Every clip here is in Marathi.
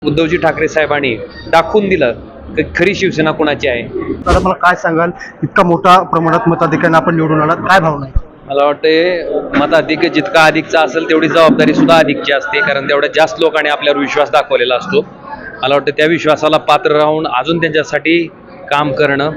उद्धवजी ठाकरे साहेबांनी दाखवून दिलं की खरी शिवसेना कुणाची आहे. दादा मला काय सांगाल, इतका मोठा प्रमाणात मताधिक्याने आपण निवडून आलात, काय भावना आहे? मला वाटते मताधिक्य जितका अधिकचा असेल तेवढी जबाबदारी सुद्धा अधिकची असते, कारण तेवढ्या जास्त लोकांनी आपल्यावर विश्वास दाखवलेला असतो. मला वाटतं त्या विश्वासाला पात्र राहून अजून त्यांच्यासाठी काम करणं,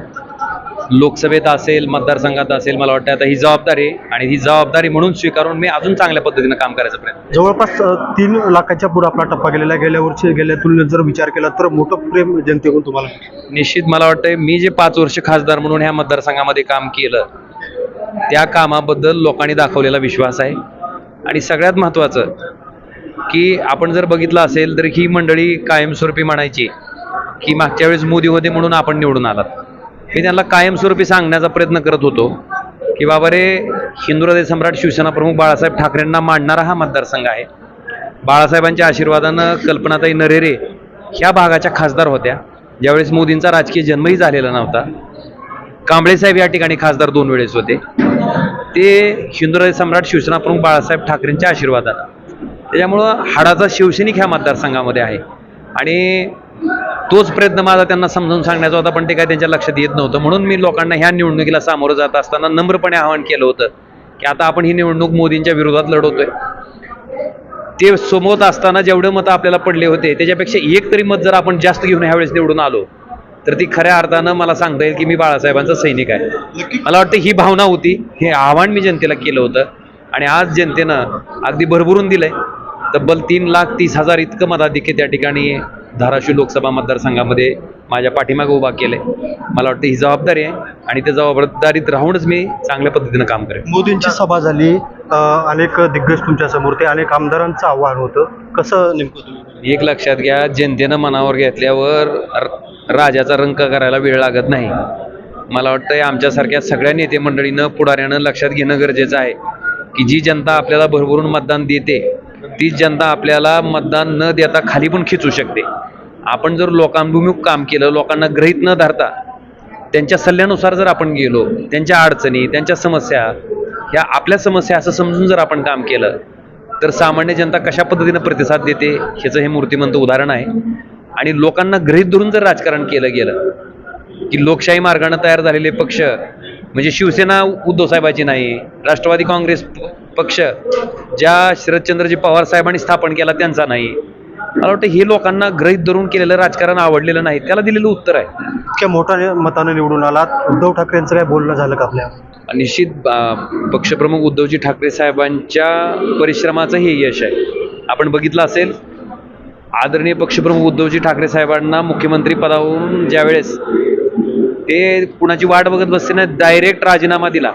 लोकसभेत असेल मतदारसंघात असेल, मला वाटतं आता ही जबाबदारी आणि ही जबाबदारी म्हणून स्वीकारून मी अजून चांगल्या पद्धतीनं काम करायचा प्रयत्न. जवळपास 3 लाखाच्या पुढे आपला टप्पा गेलेला, गेल्या तुलनेत जर विचार केला तर मोठं प्रेम जनतेकडून तुम्हाला. निश्चित मला वाटतं मी जे 5 वर्ष खासदार म्हणून ह्या मतदारसंघामध्ये काम केलं त्या कामाबद्दल लोकांनी दाखवलेला विश्वास आहे. आणि सगळ्यात महत्त्वाचं की आपण जर बघितलं असेल तर ही मंडळी कायमस्वरूपी म्हणायची की मागच्या वेळेस मोदी होते म्हणून आपण निवडून आलात. मी त्यांना कायमस्वरूपी सांगण्याचा प्रयत्न करत होतो की बाबा रे, हिंदुहृदय सम्राट शिवसेना प्रमुख बाळासाहेब ठाकरेंना मानणारा हा मतदारसंघ आहे. बाळासाहेबांच्या आशीर्वादानं कल्पनाताई नरेरे ह्या भागाच्या खासदार होत्या ज्यावेळेस मोदींचा राजकीय जन्मही झालेला नव्हता. कांबळे साहेब या ठिकाणी खासदार 2 वेळेस होते. ते हिंदुहृदय सम्राट शिवसेना प्रमुख बाळासाहेब ठाकरेंच्या आशीर्वादानं, त्याच्यामुळं हाडाचा शिवसैनिक ह्या मतदारसंघामध्ये आहे. आणि तोच प्रयत्न माझा त्यांना समजावून सांगण्याचा होता, पण ते काय त्यांच्या लक्षात येत नव्हतं. म्हणून मी लोकांना ह्या निवडणुकीला सामोरं जात असताना नम्रपणे आवाहन केलं होतं की आता आपण ही निवडणूक मोदींच्या विरोधात लढवतोय. ते समोर असताना जेवढं मतं आपल्याला पडले होते त्याच्यापेक्षा एक तरी मत जर आपण जास्त घेऊन ह्यावेळेस निवडून आलो तर ती खऱ्या अर्थानं मला सांगता येईल की मी बाळासाहेबांचा सैनिक आहे. मला वाटतं ही भावना होती, हे आव्हान मी जनतेला केलं होतं आणि आज जनतेनं अगदी भरभरून दिलंय. तब्बल 3,30,000 इतकं मताधिक्य त्या ठिकाणी धाराशिव लोकसभा मतदारसंघामध्ये माझ्या पाठीमागे उभा केलंय. मला वाटतं ही जबाबदारी आहे आणि त्या जबाबदारीत राहूनच मी चांगल्या पद्धतीनं काम करेन. मोदींची सभा झाली, अनेक दिग्गज तुमच्या समोर, ते अनेक आमदारांचं आव्हान होतं, कसं नेमकं तुम्ही? एक लक्षात घ्या, जनतेनं मनावर घेतल्यावर राजाचा रंग करायला वेळ लागत नाही. मला वाटतं आमच्यासारख्या सगळ्या नेते मंडळीनं पुढाऱ्यानं लक्षात घेणं गरजेचं आहे की जी जनता आपल्याला भरभरून मतदान देते तीच जनता आपल्याला मतदान न देता खाली पण खिचू शकते. आपण जर लोकांभिमुख काम केलं, लोकांना गृहीत न धरता त्यांच्या सल्ल्यानुसार जर आपण गेलो, त्यांच्या अडचणी, त्यांच्या समस्या ह्या आपल्या समस्या असं समजून जर आपण काम केलं तर सामान्य जनता कशा पद्धतीनं प्रतिसाद देते ह्याचं हे मूर्तिमंत उदाहरण आहे. आणि लोकांना गृहीत धरून जर राजकारण केलं गेलं की लोकशाही मार्गाने तयार झालेले पक्ष म्हणजे शिवसेना उद्धव साहेबांची नाही, राष्ट्रवादी काँग्रेस पक्ष ज्या शरदचंद्रजी पवार साहेबांनी स्थापन केला त्यांचा नाही, मला वाटतं हे लोकांना गृहीत धरून केलेलं राजकारण आवडलेलं नाही. त्याला दिलेलं उत्तर आहे. इतक्या मोठ्या मताने निवडून आलात, उद्धव ठाकरेंचं काय बोलणं झालं का आपल्या? निश्चित पक्षप्रमुख उद्धवजी ठाकरे साहेबांच्या परिश्रमाचं हे यश आहे. आपण बघितलं असेल, आदरणीय पक्षप्रमुख उद्धवजी ठाकरे साहेबांना मुख्यमंत्री पदावरून ज्यावेळेस ते कुणाची वाट बघत बसते ना, डायरेक्ट राजीनामा दिला.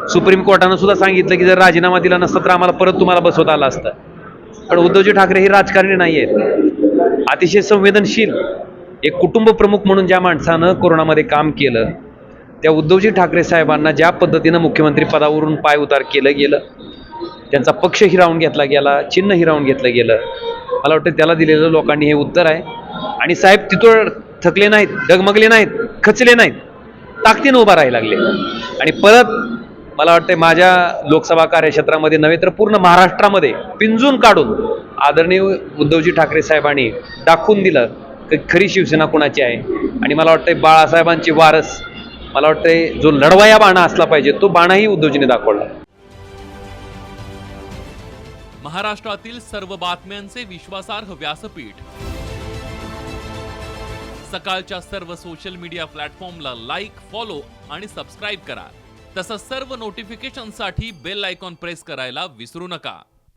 सुप्रीम कोर्टानं सुद्धा सांगितलं की जर राजीनामा दिला नसता तर आम्हाला परत तुम्हाला बसवता आलं असतं. पण उद्धवजी ठाकरे हे राजकारणी नाही आहेत, अतिशय संवेदनशील एक कुटुंब प्रमुख म्हणून ज्या माणसानं कोरोनामध्ये काम केलं, त्या उद्धवजी ठाकरे साहेबांना ज्या पद्धतीनं मुख्यमंत्री पदावरून पाय उतार केलं गेलं, त्यांचा पक्ष हिरावून घेतला गेला, चिन्ह हिरावून घेतलं गेलं, मला वाटतं त्याला दिलेलं लोकांनी हे उत्तर आहे. आणि साहेब तिथं थकले नाहीत, डगमगले नाहीत, खचले नाहीत, ताकदीनं उभा राहायला लागले. आणि परत मला वाटतं माझ्या लोकसभा कार्यक्षेत्रामध्ये नव्हे तर पूर्ण महाराष्ट्रामध्ये पिंजून काढून आदरणीय उद्धवजी ठाकरे साहेबांनी दाखवून दिलं की खरी शिवसेना कुणाची आहे. आणि मला वाटतं बाळासाहेबांची वारस, मला वाटतं जो लढवाया बाणा असला पाहिजे तो बाणाही उद्धवजीने दाखवला. महाराष्ट्रातील सर्व बातम्यांचे विश्वासार्ह व्यासपीठ, सकाळच्या सर्व सोशल मीडिया प्लॅटफॉर्मला लाईक, फॉलो आणि सबस्क्राईब करा. तसंच सर्व नोटिफिकेशनसाठी बेल आयकॉन प्रेस करायला विसरू नका.